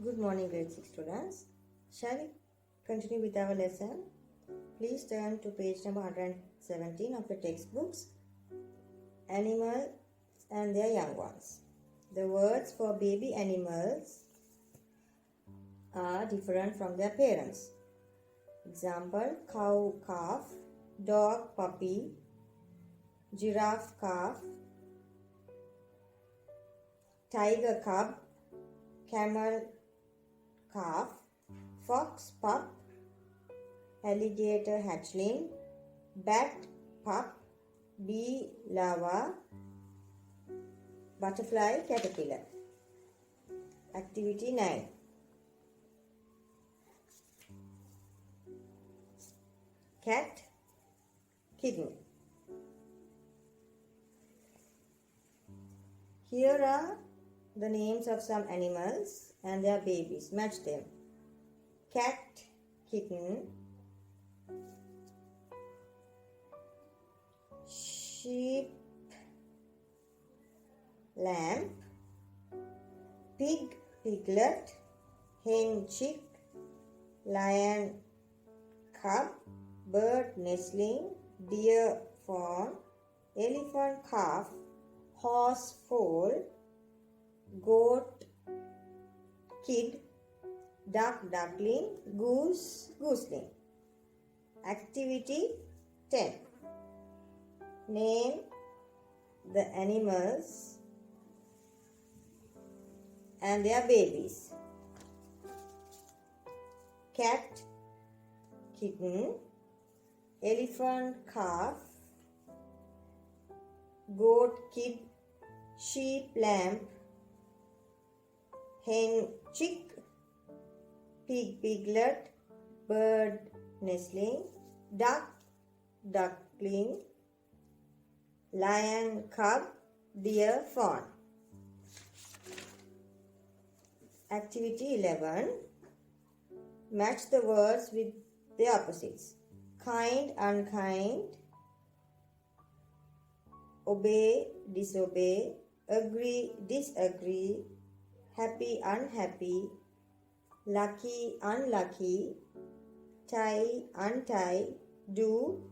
Good morning, grade 6 students. Shall we continue with our lesson? Please turn to page number 117 of your textbooks. Animals and their young ones. The words for baby animals are different from their parents. Example, cow, calf, dog, puppy, giraffe, calf, tiger, cub, camel, calf, fox, pup, alligator, hatchling, bat, pup, bee, larva, butterfly, caterpillar. Activity 9. Cat, kitten. Here are the names of some animals and their babies. Match them. Cat, kitten, sheep, lamb, pig, piglet, hen, chick, lion, cub, bird, nestling, deer, fawn, elephant, calf, horse, foal, goat, kid, duck, duckling, goose, gooseling. Activity 10. Name the animals and their babies. Cat, kitten, elephant, calf, goat, kid, sheep, lamb, hen, chick, pig, piglet, bird, nestling, duck, duckling, lion, cub, deer, fawn. Activity 11. Match the words with the opposites. Kind, unkind, obey, disobey, agree, disagree, happy, unhappy, lucky, unlucky, tie, untie, do,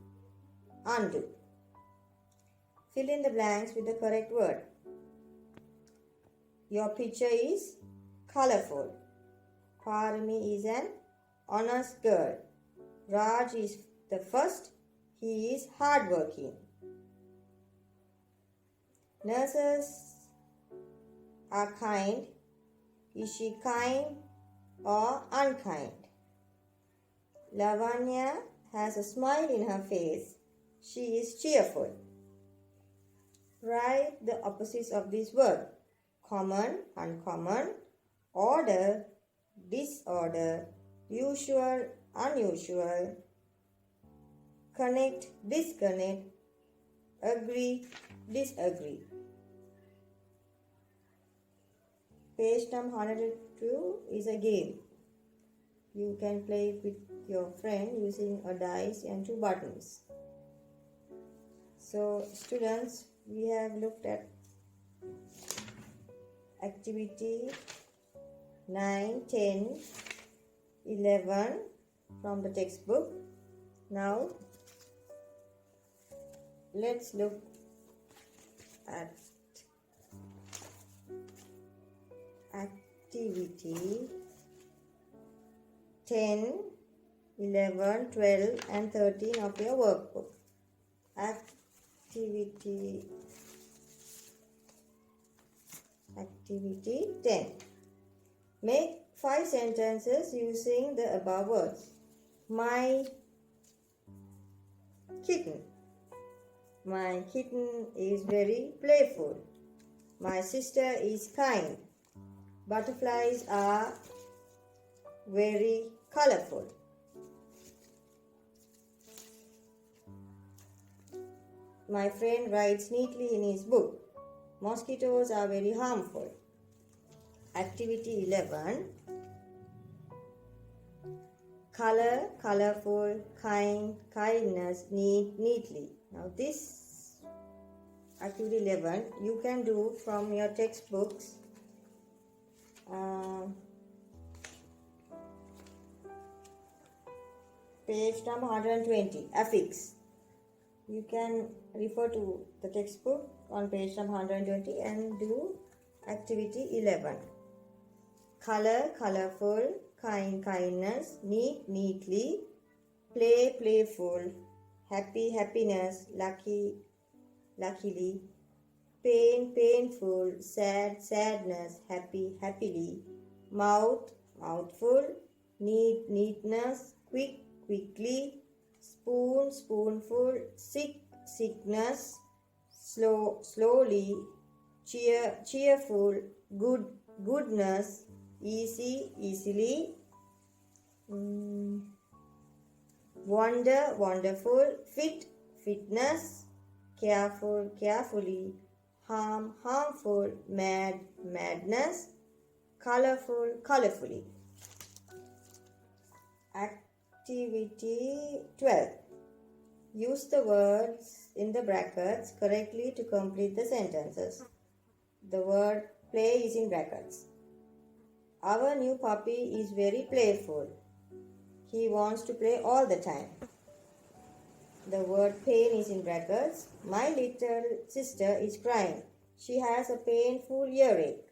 undo. Fill in the blanks with the correct word. Your picture is colorful. Parami is an honest girl. Raj is the first. He is hardworking. Nurses are kind. Is she kind or unkind? Lavanya has a smile in her face. She is cheerful. Write the opposites of this word. Common, uncommon, order, disorder, usual, unusual, connect, disconnect, agree, disagree. Page number 102 is a game. You can play it with your friend using a dice and 2 buttons. So students, we have looked at activity 9, 10, 11 from the textbook. Now let's look at activity 10, 11, 12 and 13 of your workbook. Activity 10. Make 5 sentences using the above words. My kitten. My kitten is very playful. My sister is kind. Butterflies are very colorful. My friend writes neatly in his book. Mosquitoes are very harmful. Activity 11. Color, colorful, kind, kindness, neat, neatly. Now this activity 11 you can do from your textbooks. Page number 120, affix. You can refer to the textbook on page number 120 and do activity 11. Color, colorful, kind, kindness, neat, neatly, play, playful, happy, happiness, lucky, luckily, pain, painful, sad, sadness, happy, happily, mouth, mouthful, neat, neatness, quick, quickly, spoon, spoonful, sick, sickness, slow, slowly, cheerful, good, goodness, easy, easily, wonder, wonderful, fit, fitness, careful, carefully, harm, harmful, mad, madness, colorful, colorfully. Activity 12. Use the words in the brackets correctly to complete the sentences. The word play is in brackets. Our new puppy is very playful. He wants to play all the time. The word pain is in brackets. My little sister is crying. She has a painful earache.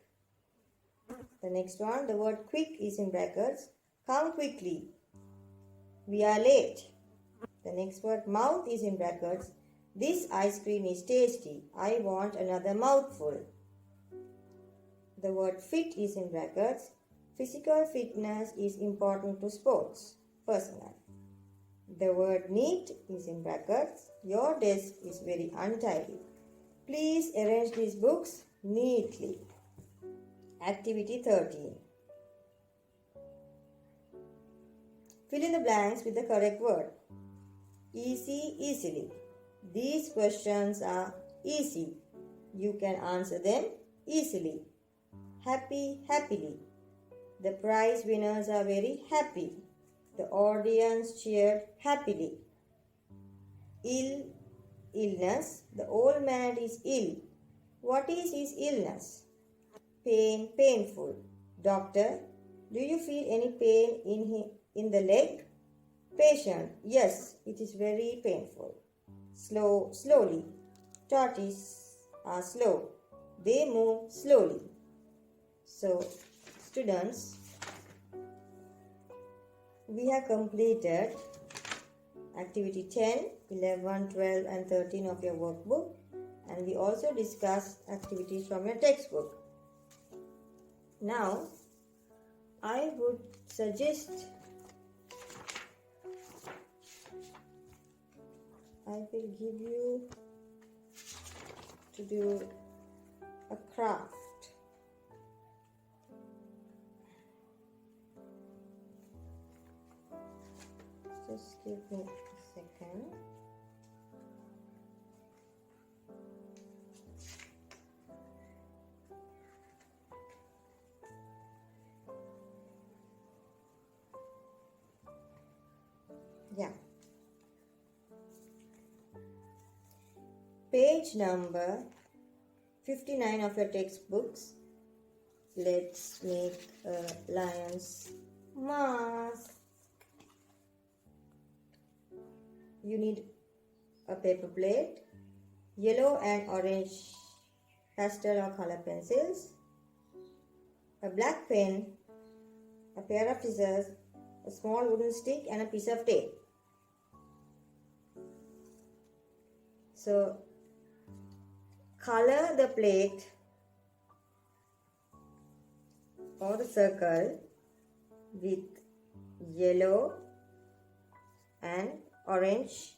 The next one, the word quick is in brackets. Come quickly. We are late. The next word mouth is in brackets. This ice cream is tasty. I want another mouthful. The word fit is in brackets. Physical fitness is important to sports personnel. The word neat is in brackets. Your desk is very untidy. Please arrange these books neatly. Activity 13. Fill in the blanks with the correct word. Easy, easily. These questions are easy. You can answer them easily. Happy, happily. The prize winners are very happy. The audience cheered happily. Ill, illness. The old man is ill. What is his illness? Pain, painful. Doctor, do you feel any pain in the leg? Patient, yes, it is very painful. Slow, slowly. Tortoises are slow. They move slowly. So, students, we have completed activity 10, 11, 12 and 13 of your workbook, and we also discussed activities from your textbook. Now, I would suggest I will give you to do a craft. Just give me a second. Yeah. Page number 59 of your textbooks. Let's make a lion's mask. You need a paper plate, yellow and orange pastel or color pencils, a black pen, a pair of scissors, a small wooden stick and a piece of tape. So, color the plate or the circle with yellow and orange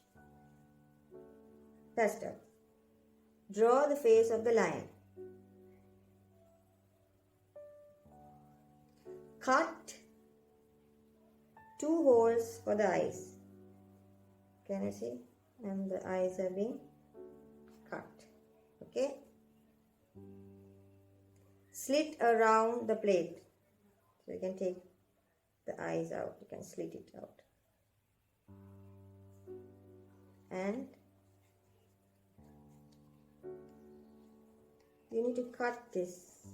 pastel. Draw the face of the lion. Cut 2 holes for the eyes. Can you see? And the eyes are being cut. Okay. Slit around the plate. So you can take the eyes out. You can slit it out. And you need to cut this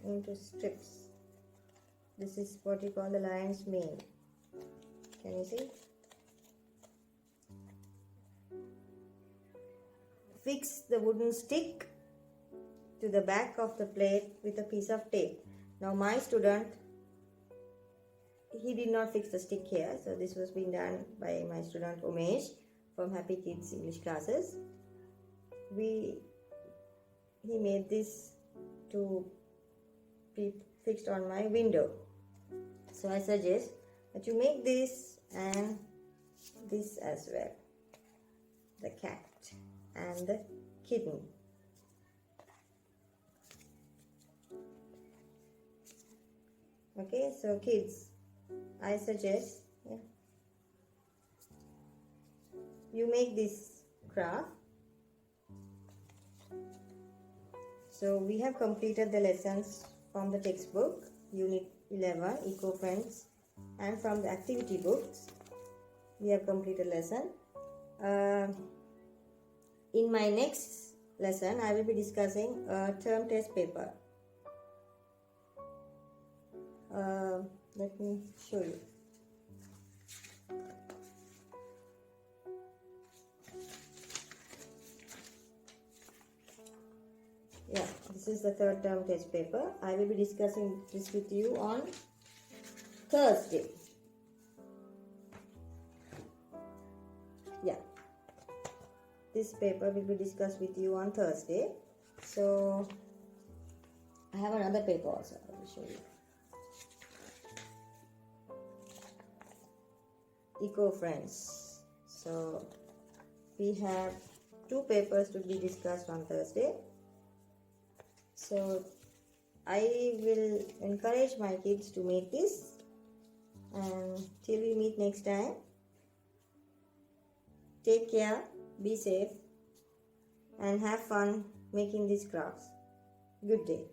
into strips. This is what you call the lion's mane. Can you see? fix the wooden stick to the back of the plate with a piece of tape. Now my student, he did not fix the stick here, so this was being done by my student Umesh from Happy Kids English classes. He made this to be fixed on my window. So I suggest that you make this and this as well, the cat and the kitten. Okay, so kids, I suggest you make this craft. So we have completed the lessons from the textbook, Unit 11, Eco-Friends, and from the activity books. We have completed lesson. In my next lesson, I will be discussing a term test paper. Let me show you. Yeah, this is the third term test paper. I will be discussing this with you on Thursday. Yeah, this paper will be discussed with you on Thursday. So I have another paper also. I will show you. Eco-Friends. So we have 2 papers to be discussed on Thursday. So I will encourage my kids to make this, and till we meet next time, take care, be safe, and have fun making these crafts. Good day.